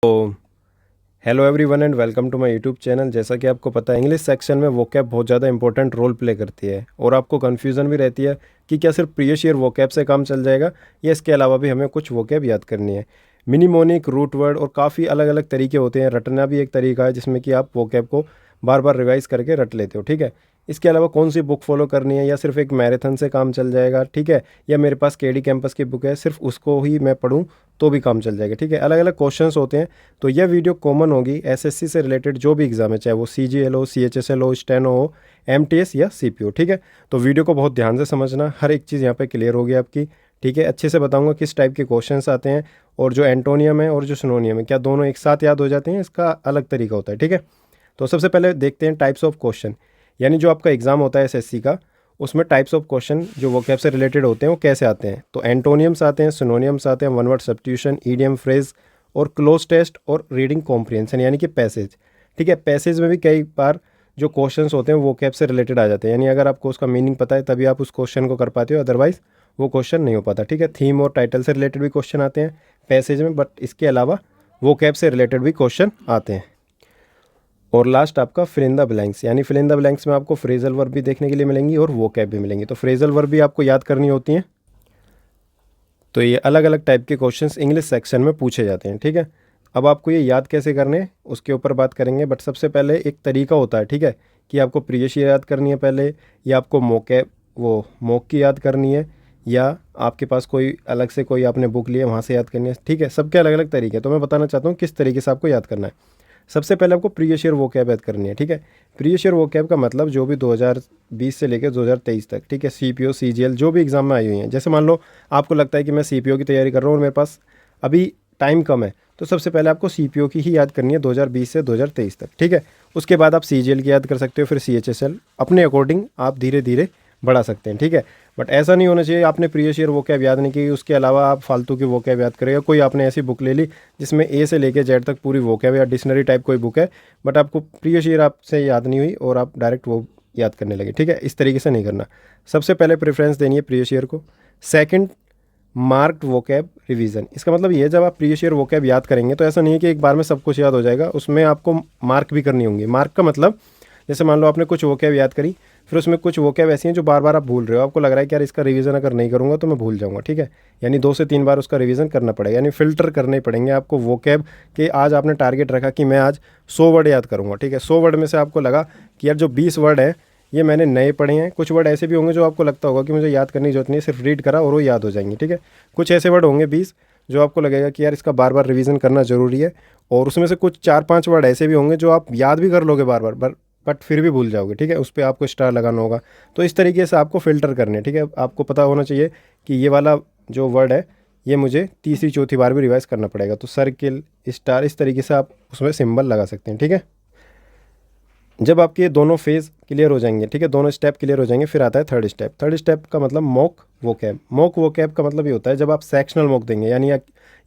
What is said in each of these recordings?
तो hello everyone and welcome to my YouTube channel. जैसा कि आपको पता है, इंग्लिश सेक्शन में वोकैब बहुत ज़्यादा इंपॉर्टेंट रोल प्ले करती है और आपको कन्फ्यूज़न भी रहती है कि क्या सिर्फ प्रीवियस ईयर वोकैब से काम चल जाएगा या इसके अलावा भी हमें कुछ वोकैब याद करनी है। मिनीमोनिक, रूट वर्ड और काफ़ी अलग अलग तरीके होते हैं। रटना भी एक तरीका है जिसमें कि आप वोकैब को बार बार रिवाइज करके रट लेते हो, ठीक है। इसके अलावा कौन सी बुक फॉलो करनी है या सिर्फ एक मैराथन से काम चल जाएगा, ठीक है, या मेरे पास केडी कैंपस की बुक है सिर्फ उसको ही मैं पढूं तो भी काम चल जाएगा, ठीक है। अलग अलग क्वेश्चंस होते हैं। तो यह वीडियो कॉमन होगी एसएससी से रिलेटेड जो भी एग्जाम है, चाहे वो सीजीएल हो, सीएचएसएल हो, स्टेनो हो, एमटीएस या सीपीओ, ठीक है। तो वीडियो को बहुत ध्यान से समझना, हर एक चीज़ यहाँ पे क्लियर होगी आपकी, ठीक है। अच्छे से बताऊंगा किस टाइप के क्वेश्चंस आते हैं और जो एंटोनियम है और जो सिनोनियम है क्या दोनों एक साथ याद हो जाते हैं, इसका अलग तरीका होता है, ठीक है। तो सबसे पहले देखते हैं टाइप्स ऑफ क्वेश्चन, यानी जो आपका एग्जाम होता है एसएससी का, उसमें टाइप्स ऑफ क्वेश्चन जो वोकैब से रिलेटेड होते हैं वो कैसे आते हैं। तो एंटोनियम्स आते हैं, सिनोनियम्स आते हैं, one word substitution, idiom, phrase और क्लोज टेस्ट और रीडिंग कॉम्प्रिहेंशन यानी कि पैसेज, ठीक है। पैसेज में भी कई बार जो क्वेश्चंस होते हैं वो वोकैब से रिलेटेड आ जाते हैं, यानी अगर आपको उसका मीनिंग पता है तभी आप उस क्वेश्चन को कर पाते हो, अदरवाइज वो क्वेश्चन नहीं हो पाता, ठीक है। थीम और टाइटल से रिलेटेड भी क्वेश्चन आते हैं पैसेज में, बट इसके अलावा वोकैब से रिलेटेड भी क्वेश्चन आते हैं। और लास्ट आपका फिल इन द ब्लैंक्स, यानी फिल इन द ब्लैंक्स में आपको फ्रेजल वर्ब भी देखने के लिए मिलेंगी और वोकैब भी मिलेंगी। तो फ्रेजल वर्ब भी आपको याद करनी होती हैं। तो ये अलग अलग टाइप के क्वेश्चंस इंग्लिश सेक्शन में पूछे जाते हैं, ठीक है। अब आपको ये याद कैसे करने हैं उसके ऊपर बात करेंगे, बट सबसे पहले एक तरीका होता है, ठीक है, कि आपको प्रीवियस ईयर याद करनी है पहले, या आपको मॉक की याद करनी है, या आपके पास कोई अलग से कोई आपने बुक ली है वहाँ से याद करनी है, ठीक है। सबके अलग अलग तरीके हैं। तो मैं बताना चाहता हूँ किस तरीके से आपको याद करना है। सबसे पहले आपको प्रीवियस ईयर वोकैब याद करनी है, ठीक है। प्रीवियस ईयर वोकैब का मतलब जो भी 2020 से लेकर 2023 तक, ठीक है, सीपीओ सीजीएल जो भी एग्जाम में आई हुई हैं। जैसे मान लो आपको लगता है कि मैं सीपीओ की तैयारी कर रहा हूँ और मेरे पास अभी टाइम कम है, तो सबसे पहले आपको सीपीओ की ही याद करनी है 2020 से 2023 तक, ठीक है। उसके बाद आप सीजीएल की याद कर सकते हो, फिर सीएचएसएल, अपने अकॉर्डिंग आप धीरे धीरे बढ़ा सकते हैं, ठीक है। बट ऐसा नहीं होना चाहिए आपने प्रीवियस ईयर वोकैब याद नहीं की उसके अलावा आप फालतू की वोकैब याद करेगा। कोई आपने ऐसी बुक ले ली जिसमें ए से लेके जेड तक पूरी वोकैब या डिक्शनरी टाइप कोई बुक है, बट आपको प्रीवियस ईयर आपसे याद नहीं हुई और आप डायरेक्ट वो याद करने लगे, ठीक है। इस तरीके से नहीं करना। सबसे पहले प्रेफरेंस देनी है प्रीवियस ईयर को। Second, marked vocab revision. इसका मतलब ये है जब आप प्रीवियस ईयर वोकैब याद करेंगे तो ऐसा नहीं है कि एक बार में सब कुछ याद हो जाएगा, उसमें आपको मार्क भी करनी होंगी। मार्क का मतलब जैसे मान लो आपने कुछ वोकैब याद करी, फिर उसमें कुछ वोकैब ऐसी हैं जो बार बार आप भूल रहे हो, आपको लग रहा है कि यार इसका रिवीजन अगर नहीं करूँगा तो मैं भूल जाऊँगा, ठीक है। यानी 2 से 3 बार उसका रिवीजन करना पड़ेगा, यानी फिल्टर करने पड़ेंगे आपको वोकैब के। आज आपने टारगेट रखा कि मैं आज 100 वर्ड याद करूँगा, ठीक है। 100 वर्ड में से आपको लगा कि यार जो 20 वर्ड है ये मैंने नए पढ़े हैं। कुछ वर्ड ऐसे भी होंगे जो आपको लगता होगा कि मुझे याद करने की जरूरत नहीं है, सिर्फ रीड करा और वो याद हो जाएंगे, ठीक है। कुछ ऐसे वर्ड होंगे 20 जो आपको लगेगा कि यार इसका बार बार रिवीजन करना ज़रूरी है, और उसमें से कुछ 4-5 वर्ड ऐसे भी होंगे जो आप याद भी कर लोगे बार बार बट फिर भी भूल जाओगे, ठीक है। उस पर आपको स्टार लगाना होगा। तो इस तरीके से आपको फ़िल्टर करने हैं, ठीक है। आपको पता होना चाहिए कि ये वाला जो वर्ड है ये मुझे तीसरी चौथी बार भी रिवाइज करना पड़ेगा। तो सर्किल, स्टार, इस तरीके से आप उसमें सिंबल लगा सकते हैं, ठीक है। जब आपके दोनों फेज़ क्लियर हो जाएंगे, ठीक है, दोनों स्टेप क्लियर हो जाएंगे, फिर आता है थर्ड स्टेप। थर्ड स्टेप का मतलब मॉक वोकैब। मॉक वोकैब का मतलब ये होता है जब आप सेक्शनल मॉक देंगे,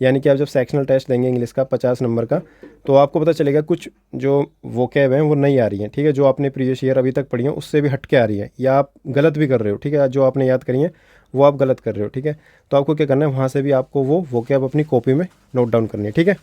यानी कि आप जब सेक्शनल टेस्ट देंगे इंग्लिश का 50 नंबर का, तो आपको पता चलेगा कुछ जो वोकैब हैं वो नहीं आ रही हैं, ठीक है, जो आपने प्रीवियस ईयर अभी तक पढ़ी हैं उससे भी हट के आ रही है, या आप गलत भी कर रहे हो, ठीक है, जो आपने याद करी है वो आप गलत कर रहे हो, ठीक है। तो आपको क्या करना है, वहाँ से भी आपको वो वोकैब अपनी कॉपी में नोट डाउन करनी है, ठीक है।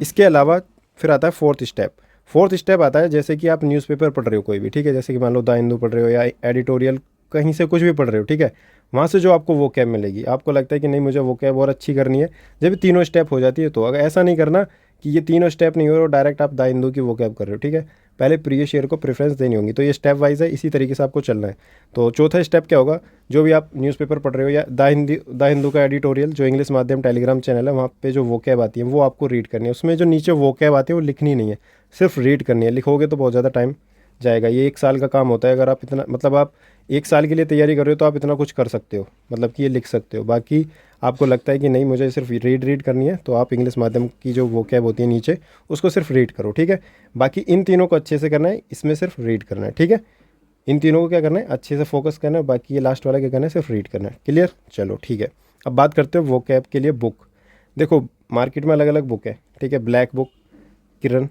इसके अलावा फिर आता है फोर्थ स्टेप। फोर्थ स्टेप आता है जैसे कि आप न्यूज़पेपर पढ़ रहे हो कोई भी, ठीक है, जैसे कि मान लो द हिंदू पढ़ रहे हो या एडिटोरियल कहीं से कुछ भी पढ़ रहे हो, ठीक है। वहाँ से जो आपको वोकैब मिलेगी, आपको लगता है कि नहीं मुझे वोकैब और अच्छी करनी है, जब तीनों स्टेप हो जाती है, तो अगर ऐसा नहीं करना कि ये तीनों स्टेप नहीं हो रहे हो डायरेक्ट आप द हिंदू की वोकैब कर रहे हो, ठीक है। पहले प्रीवियस ईयर को प्रेफरेंस देनी होगी। तो ये स्टेप वाइज है, इसी तरीके से आपको चलना है। तो चौथा स्टेप क्या होगा, जो भी आप न्यूज़पेपर पढ़ रहे हो या द हिंदू का एडिटोरियल जो इंग्लिश माध्यम टेलीग्राम चैनल है, वहाँ पे जो वोकैब आती है वो आपको रीड करनी है। उसमें जो नीचे वोकैब आती है वो लिखनी नहीं है, सिर्फ रीड करनी है। लिखोगे तो बहुत ज़्यादा टाइम जाएगा। ये 1 साल का काम होता है। अगर आप इतना मतलब आप 1 साल के लिए तैयारी कर रहे हो तो आप इतना कुछ कर सकते हो, मतलब कि ये लिख सकते हो। बाकी आपको लगता है कि नहीं मुझे सिर्फ रीड करनी है, तो आप इंग्लिश माध्यम की जो वोकैब होती है नीचे उसको सिर्फ रीड करो, ठीक है। बाकी इन तीनों को अच्छे से करना है, इसमें सिर्फ रीड करना है, ठीक है। इन तीनों को क्या करना है, अच्छे से फोकस करना है। बाकी ये लास्ट वाला क्या करना है, सिर्फ रीड करना है। क्लियर, चलो ठीक है। अब बात करते हो वोकैब के लिए बुक। देखो मार्केट में अलग अलग बुक है, ठीक है। ब्लैक बुक, किरण,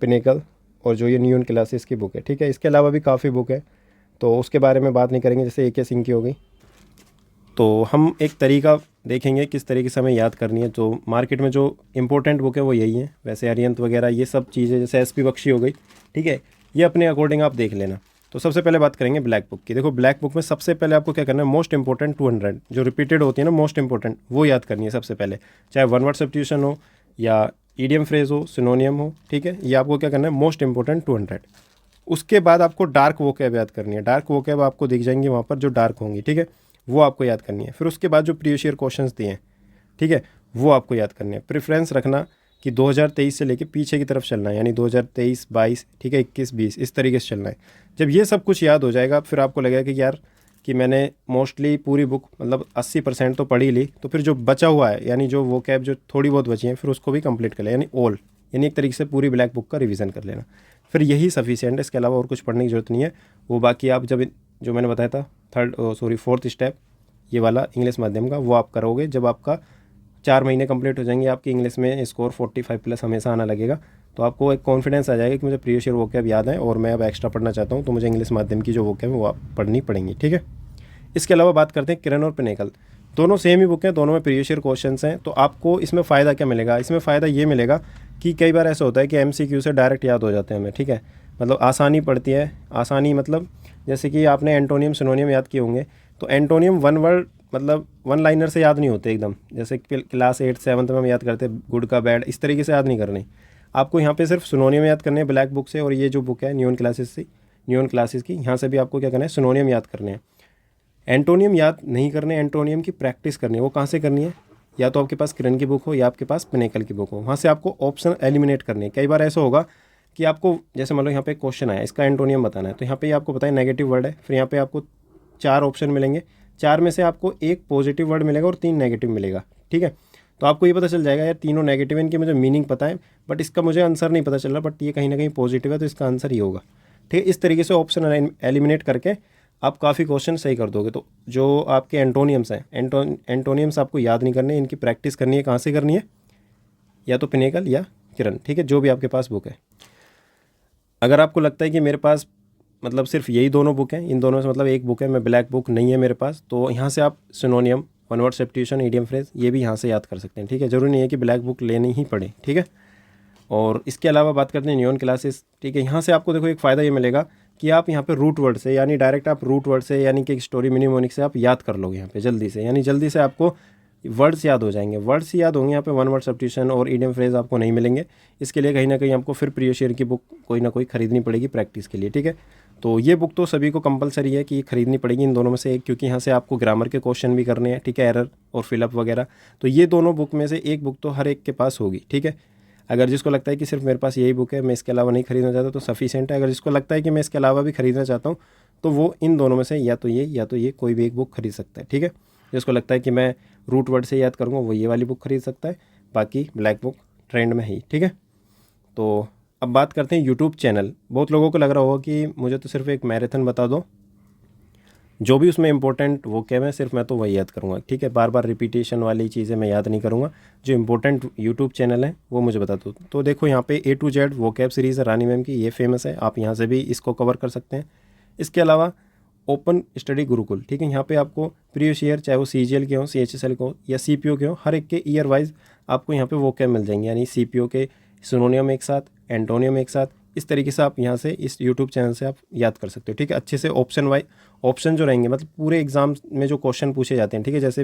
पिनेकल और जो ये न्यून क्लासेस की बुक है, ठीक है। इसके अलावा भी काफ़ी बुक है, तो उसके बारे में बात नहीं करेंगे। जैसे AK सिंह की हो गई, तो हम एक तरीका देखेंगे किस तरीके से हमें याद करनी है। तो मार्केट में जो इंपॉर्टेंट बुक है वो यही है। वैसे अरिहंत वगैरह ये सब चीज़ें जैसे एस पी बख्शी हो गई, ठीक है, ये अपने अकॉर्डिंग आप देख लेना। तो सबसे पहले बात करेंगे ब्लैक बुक की। देखो ब्लैक बुक में सबसे पहले आपको क्या करना है, मोस्ट इंपॉर्टेंट 200 जो रिपीटेड होती है ना, मोस्ट इंपॉर्टेंट, वो याद करनी है सबसे पहले। चाहे वन वर्ड सब्स्टिट्यूशन हो या ईडियम फ्रेज हो, सिनोनियम हो, ठीक है, ये आपको क्या करना है, मोस्ट इंपॉर्टेंट 200। उसके बाद आपको डार्क वोकैब याद करनी है। डार्क वोकैब आपको दिख जाएंगी वहाँ पर जो डार्क होंगी, ठीक है, वो आपको याद करनी है। फिर उसके बाद जो प्रीवियस ईयर क्वेश्चंस दिए हैं, ठीक है, वो आपको याद करने हैं। प्रेफरेंस रखना कि 2023 से लेके पीछे की तरफ चलना है, यानी 2023, 22, ठीक है, 21, 20, इस तरीके से चलना है। जब ये सब कुछ याद हो जाएगा फिर आपको लगेगा कि यार कि मैंने मोस्टली पूरी बुक मतलब 80% तो पढ़ी ली, तो फिर जो बचा हुआ है यानी जो वो कैब जो थोड़ी बहुत बची हैं फिर उसको भी कंप्लीट कर लें, यानी ऑल, यानी एक तरीके से पूरी ब्लैक बुक का रिवीजन कर लेना। फिर यही सफिशिएंट है, इसके अलावा और कुछ पढ़ने की जरूरत नहीं है। वो बाकी आप जब जो मैंने बताया था फोर्थ स्टेप ये वाला इंग्लिश माध्यम का, वो आप करोगे जब आपका 4 महीने कंप्लीट हो जाएंगे, आपकी इंग्लिश में स्कोर 45 प्लस हमेशा आना लगेगा, तो आपको एक कॉन्फिडेंस आ जाएगा कि मुझे प्रीवियस ईयर वोकैब याद है और मैं अब एक्स्ट्रा पढ़ना चाहता हूँ, तो मुझे इंग्लिश माध्यम की जो वोकैब है वो आप पढ़नी पड़ेंगी, ठीक है। इसके अलावा बात करते हैं किरण और पिनेकल। दोनों सेम ही बुक हैं, दोनों में प्रीवियस ईयर क्वेश्चंस हैं। तो आपको इसमें फ़ायदा क्या मिलेगा, इसमें फ़ायदा ये मिलेगा कि कई बार ऐसा होता है कि एमसीक्यू से डायरेक्ट याद हो जाते हैं हमें, ठीक है, मतलब आसानी पड़ती है। आसानी मतलब जैसे कि आपने एंटोनियम सिनोनियम याद किए होंगे, तो एंटोनियम वन वर्ड मतलब वन लाइनर से याद नहीं होते एकदम, जैसे क्लास 8 7 में हम याद करते गुड का बैड, इस तरीके से याद नहीं करनी। आपको यहाँ पे सिर्फ सिनोनियम याद करने हैं ब्लैक बुक से, और ये जो बुक है न्यून क्लासेस की, यहाँ से भी आपको क्या करना है, सिनोनियम याद करने हैं। एंटोनियम याद नहीं करने, एंटोनियम की प्रैक्टिस करनी है। वो कहाँ से करनी है, या तो आपके पास किरण की बुक हो या आपके पास पिनेकल की बुक हो, वहाँ से आपको ऑप्शन एलिमिनेट करने हैं। कई बार ऐसा होगा कि आपको जैसे मान लो यहाँ पे क्वेश्चन आया, इसका एंटोनियम बताना है, तो यहाँ पे आपको पता है नेगेटिव वर्ड है, फिर यहाँ पे आपको 4 ऑप्शन मिलेंगे, 4 में से आपको 1 पॉजिटिव वर्ड मिलेगा और 3 नेगेटिव मिलेगा, ठीक है। तो आपको ये पता चल जाएगा यार तीनों नेगेटिव, इनकी मुझे मीनिंग पता है बट इसका मुझे आंसर नहीं पता चल रहा, बट ये कहीं ना कहीं पॉजिटिव है तो इसका आंसर ये होगा, ठीक है। इस तरीके से ऑप्शन एलिमिनेट करके आप काफ़ी क्वेश्चन सही कर दोगे। तो जो आपके एंटोनियम्स हैं, एंटोनियम्स आपको याद नहीं करने, इनकी प्रैक्टिस करनी है। कहाँ से करनी है, या तो पिनेकल या किरण, ठीक है, जो भी आपके पास बुक है। अगर आपको लगता है कि मेरे पास मतलब सिर्फ यही दोनों बुक हैं, इन दोनों से मतलब एक बुक है, मैं ब्लैक बुक नहीं है मेरे पास, तो यहाँ से आप सिनोनियम, one word substitution, idiom phrase, ये भी यहाँ से याद कर सकते हैं, ठीक है। जरूरी नहीं है कि ब्लैक बुक लेनी ही पड़े, ठीक है। और इसके अलावा बात करते हैं न्यून क्लासेस, ठीक है। यहाँ से आपको देखो एक फ़ायदा ये मिलेगा कि आप यहाँ पे रूट वर्ड से, यानी डायरेक्ट आप रूट वर्ड से, यानी कि स्टोरी मिनिमोनिक से आप याद कर लोगे यहाँ पे जल्दी से, यानी जल्दी से आपको वर्ड्स याद हो जाएंगे, वर्ड्स याद होंगे। यहाँ पे वन वर्ड सब्स्टिट्यूशन और ईडियम फ्रेज आपको नहीं मिलेंगे। इसके लिए कहीं ना कहीं आपको फिर प्रीवियस ईयर की बुक कोई ना कोई खरीदनी पड़ेगी प्रैक्टिस के लिए, ठीक है। तो ये बुक तो सभी को कंपलसरी है कि खरीदनी पड़ेगी इन दोनों में से एक, क्योंकि यहाँ से आपको ग्रामर के क्वेश्चन भी करने हैं, ठीक है, एरर और फिलअप वगैरह। तो ये दोनों बुक में से एक बुक तो हर एक के पास होगी, ठीक है। अगर जिसको लगता है कि सिर्फ मेरे पास यही बुक है, मैं इसके अलावा नहीं खरीदना चाहता, तो सफिशिएंट है। अगर जिसको लगता है कि मैं इसके अलावा भी खरीदना चाहता हूँ, तो वो इन दोनों में से या तो ये कोई भी एक बुक खरीद सकता है, ठीक है। जिसको लगता है कि मैं रूट वर्ड से याद करूँगा वो ये वाली बुक खरीद सकता है, बाकी ब्लैक बुक ट्रेंड में ही, ठीक है। तो अब बात करते हैं यूट्यूब चैनल। बहुत लोगों को लग रहा होगा कि मुझे तो सिर्फ एक मैराथन बता दो, जो भी उसमें इंपॉर्टेंट वो क्या है सिर्फ मैं तो वही याद करूँगा, ठीक है, बार बार रिपीटेशन वाली चीज़ें मैं याद नहीं करूँगा। जो इंपॉर्टेंट यूट्यूब चैनल है वो मुझे बता दो। तो देखो यहाँ पे A to Z vocab series है रानी मैम की, ये फेमस है, आप यहाँ से भी इसको कवर कर सकते हैं। इसके अलावा ओपन स्टडी गुरुकुल, ठीक है, यहाँ पे आपको प्रीवियस ईयर चाहे वो CGL के हों, CHSL के हों या CPO के हों, हर एक के ईयर वाइज आपको यहाँ पे वोकैब मिल जाएंगे, यानी CPO के सिनोनियम एक साथ, एंटोनियम एक साथ, इस तरीके से आप यहाँ से इस यूट्यूब चैनल से आप याद कर सकते हो, ठीक है। अच्छे से ऑप्शन जो रहेंगे मतलब पूरे एग्जाम में जो क्वेश्चन पूछे जाते हैं, ठीक है, जैसे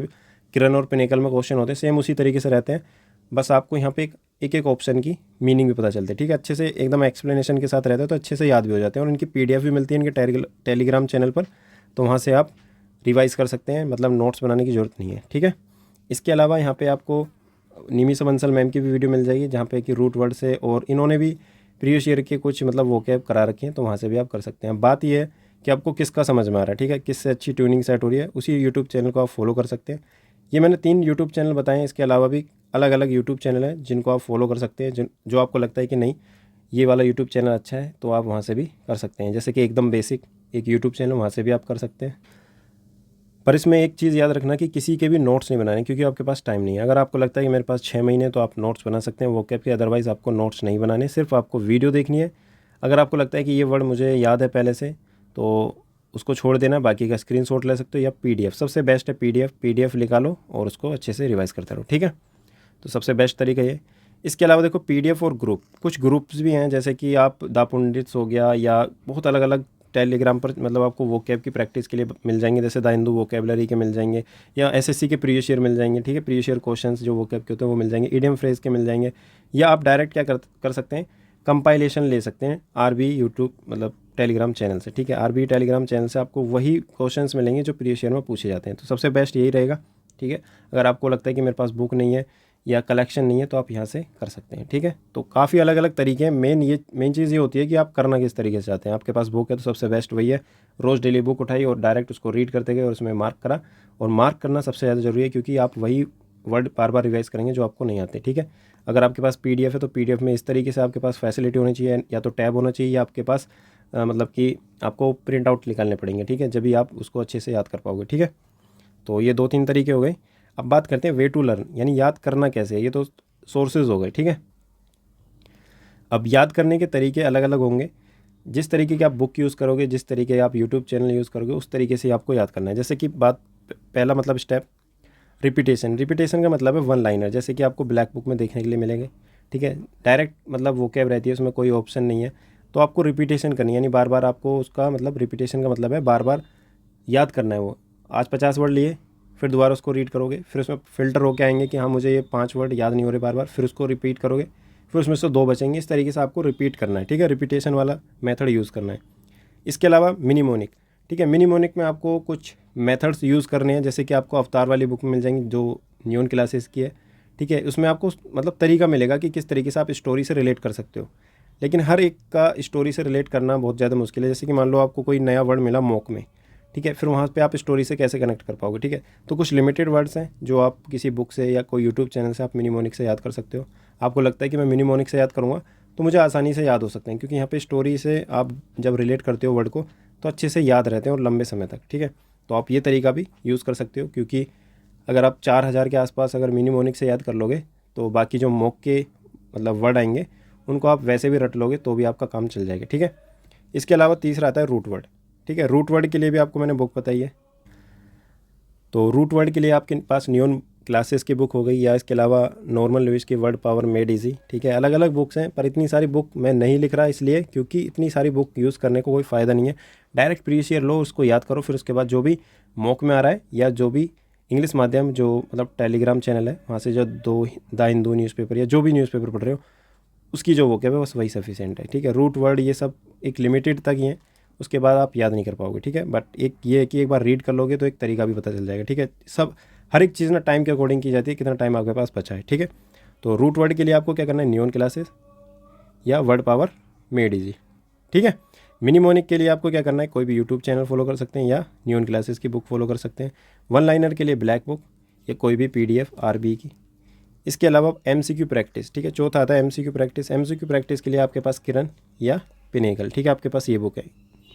किरण और पिनेकल में क्वेश्चन होते हैं सेम उसी तरीके से रहते हैं, बस आपको यहाँ पे एक ऑप्शन की मीनिंग भी पता चलती है, ठीक है, अच्छे से एकदम एक्सप्लेनेशन के साथ रहता है, तो अच्छे से याद भी हो जाते हैं। और इनकी PDF भी मिलती है इनके टेलीग्राम चैनल पर, तो वहाँ से आप रिवाइज़ कर सकते हैं, मतलब नोट्स बनाने की ज़रूरत नहीं है, ठीक है। इसके अलावा यहाँ पे आपको निमिषा बंसल मैम की भी वीडियो मिल जाएगी, जहाँ पे कि रूट वर्ड से, और इन्होंने भी प्रीवियस ईयर के कुछ मतलब वोकैब करा रखे हैं, तो वहाँ से भी आप कर सकते हैं। बात ये है कि आपको किसका समझ में आ रहा है, ठीक है, किससे अच्छी ट्यूनिंग सेट हो रही है, उसी यूट्यूब चैनल को आप फॉलो कर सकते हैं। ये मैंने 3 यूट्यूब चैनल बताए हैं, इसके अलावा भी अलग अलग यूट्यूब चैनल हैं जिनको आप फॉलो कर सकते हैं। जो आपको लगता है कि नहीं ये वाला यूट्यूब चैनल अच्छा है, तो आप वहाँ से भी कर सकते हैं। जैसे कि एकदम बेसिक एक यूट्यूब चैनल, वहाँ से भी आप कर सकते हैं। पर इसमें एक चीज़ याद रखना कि किसी के भी नोट्स नहीं बनाने, क्योंकि आपके पास टाइम नहीं है। अगर आपको लगता है कि मेरे पास 6 महीने, तो आप नोट्स बना सकते हैं वोकैब के, अदरवाइज़ आपको नोट्स नहीं बनाने, सिर्फ आपको वीडियो देखनी है। अगर आपको लगता है कि ये वर्ड मुझे याद है पहले से, तो उसको छोड़ देना, बाकी का स्क्रीनशॉट ले सकते हो, या पीडीएफ सबसे बेस्ट है। पीडीएफ निकालो और उसको अच्छे से रिवाइज़ करते रहो, ठीक है। तो सबसे बेस्ट तरीका ये। इसके अलावा देखो पीडीएफ और ग्रुप, कुछ ग्रुप्स भी हैं, जैसे कि आप द पंडित्स हो गया, या बहुत अलग अलग टेलीग्राम पर मतलब आपको वोकैब की प्रैक्टिस के लिए मिल जाएंगे, जैसे द हिंदू वोकैबलरी के मिल जाएंगे, या एसएससी के प्रीवियस ईयर मिल जाएंगे, ठीक है। प्रीवियस ईयर क्वेश्चंस जो वोकैब के होते हैं वो मिल जाएंगे, इडियम फ्रेज के मिल जाएंगे। या आप डायरेक्ट क्या कर सकते हैं, कंपाइलेशन ले सकते हैं आरबी यूट्यूब मतलब टेलीग्राम चैनल से, ठीक है। आरबी टेलीग्राम चैनल से आपको वही क्वेश्चंस मिलेंगे जो प्रीवियस ईयर में पूछे जाते हैं। तो सबसे बेस्ट यही रहेगा, ठीक है। अगर आपको लगता है कि मेरे पास बुक नहीं है या कलेक्शन नहीं है तो आप यहाँ से कर सकते हैं, ठीक है। तो काफ़ी अलग अलग तरीके हैं। मेन चीज़ ये होती है कि आप करना किस तरीके से चाहते हैं। आपके पास बुक है तो सबसे बेस्ट वही है, रोज़ डेली बुक उठाई और डायरेक्ट उसको रीड करते गए और उसमें मार्क करा। और मार्क करना सबसे ज़्यादा ज़रूरी है, क्योंकि आप वही वर्ड बार बार रिवाइज करेंगे जो आपको नहीं आते, ठीक है। अगर आपके पास पीडीएफ है तो पीडीएफ में इस तरीके से आपके पास फैसिलिटी होनी चाहिए, या तो टैब होना चाहिए, या आपके पास मतलब कि आपको प्रिंट आउट निकालने पड़ेंगे, ठीक है, जब भी आप उसको अच्छे से याद कर पाओगे, ठीक है। तो ये 2-3 तरीके हो गए। अब बात करते हैं वे टू लर्न, यानी याद करना कैसे है। ये तो सोर्सेज हो गए, ठीक है। अब याद करने के तरीके अलग अलग होंगे। जिस तरीके की आप बुक यूज़ करोगे, जिस तरीके आप यूट्यूब चैनल यूज़ करोगे, उस तरीके से आपको याद करना है। जैसे कि पहला मतलब स्टेप रिपीटेशन का मतलब है वन लाइनर, जैसे कि आपको ब्लैक बुक में देखने के लिए मिलेंगे, ठीक है। डायरेक्ट मतलब वोकैब रहती है, उसमें कोई ऑप्शन नहीं है, तो आपको रिपीटेशन करनी है, यानी बार बार आपको उसका मतलब रिपीटेशन का मतलब है बार बार याद करना है। वो आज 50 वर्ड लिए, फिर दोबारा उसको रीड करोगे, फिर उसमें फ़िल्टर होके आएंगे कि हाँ मुझे ये 5 वर्ड याद नहीं हो रहे बार बार, फिर उसको रिपीट करोगे, फिर उसमें से 2 बचेंगे। इस तरीके से आपको रिपीट करना है, ठीक है। रिपीटेशन वाला मेथड यूज़ करना है। इसके अलावा मिनीमोनिक, ठीक है। मिनीमोनिक में आपको कुछ मेथड्स यूज़ करने हैं, जैसे कि आपको अवतार वाली बुक में मिल जाएंगी जो न्यून क्लासेस की है, ठीक है। उसमें आपको मतलब तरीका मिलेगा कि किस तरीके से आप स्टोरी से रिलेट कर सकते हो। लेकिन हर एक का स्टोरी से रिलेट करना बहुत ज़्यादा मुश्किल है। जैसे कि मान लो आपको कोई नया वर्ड मिला मॉक में, ठीक है, फिर वहाँ पे आप स्टोरी से कैसे कनेक्ट कर पाओगे, ठीक है। तो कुछ लिमिटेड वर्ड्स हैं जो आप किसी बुक से या कोई यूट्यूब चैनल से आप मिनीमोनिक से याद कर सकते हो। आपको लगता है कि मैं मिनीमोनिक से याद करूँगा तो मुझे आसानी से याद हो सकते हैं, क्योंकि यहाँ पे स्टोरी से आप जब रिलेट करते हो वर्ड को तो अच्छे से याद रहते हैं और लंबे समय तक, ठीक है। तो आप ये तरीका भी यूज़ कर सकते हो, क्योंकि अगर आप 4000 के आसपास अगर मिनीमोनिक से याद कर लोगे तो बाकी जो मॉक के मतलब वर्ड आएंगे उनको आप वैसे भी रट लोगे तो भी आपका काम चल जाएगा, ठीक है। इसके अलावा तीसरा आता है रूट वर्ड, ठीक है। रूट वर्ड के लिए भी आपको मैंने बुक बताई है। तो रूट वर्ड के लिए आपके पास न्यून क्लासेस की बुक हो गई, या इसके अलावा नॉर्मल लुइस की वर्ड पावर मेड इजी, ठीक है। अलग अलग बुक्स हैं, पर इतनी सारी बुक मैं नहीं लिख रहा इसलिए क्योंकि इतनी सारी बुक यूज़ करने को कोई फ़ायदा नहीं है। डायरेक्ट प्रीवियस ईयर लो, उसको याद करो, फिर उसके बाद जो भी मॉक में आ रहा है या जो भी इंग्लिश माध्यम जो मतलब टेलीग्राम चैनल है वहाँ से जो द हिंदू न्यूज़पेपर या जो भी न्यूज़पेपर पढ़ रहे हो उसकी जो वोकैब है बस वही सफिशिएंट है, ठीक है। रूट वर्ड ये सब एक लिमिटेड तक ही हैं, उसके बाद आप याद नहीं कर पाओगे, ठीक है। बट एक ये है कि एक बार रीड कर लोगे तो एक तरीका भी पता चल जाएगा, ठीक है। सब हर एक चीज़ ना टाइम के अकॉर्डिंग की जाती है, कितना टाइम आपके पास बचा है, ठीक है। तो रूट वर्ड के लिए आपको क्या करना है, न्यून क्लासेस या वर्ड पावर मेड इजी, ठीक है। मिनीमोनिक के लिए आपको क्या करना है, कोई भी यूट्यूब चैनल फॉलो कर सकते हैं या न्यून क्लासेस की बुक फॉलो कर सकते हैं। वन लाइनर के लिए ब्लैक बुक या कोई भी पीडीएफ आरबी की। इसके अलावा एमसीक्यू प्रैक्टिस, ठीक है। चौथा आता है एमसीक्यू प्रैक्टिस। एमसीक्यू प्रैक्टिस के लिए आपके पास किरण या पिनेकल, ठीक है, आपके पास ये बुक है,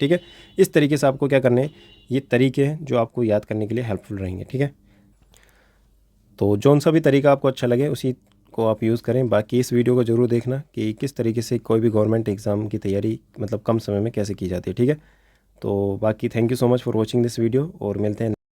ठीक है। इस तरीके से आपको क्या करने हैं, ये तरीके हैं जो आपको याद करने के लिए हेल्पफुल रहेंगे, ठीक है। तो जौन सा भी तरीका आपको अच्छा लगे उसी को आप यूज़ करें। बाकी इस वीडियो को ज़रूर देखना कि किस तरीके से कोई भी गवर्नमेंट एग्ज़ाम की तैयारी मतलब कम समय में कैसे की जाती है, ठीक है। तो बाकी thank you so much for watching this video और मिलते हैं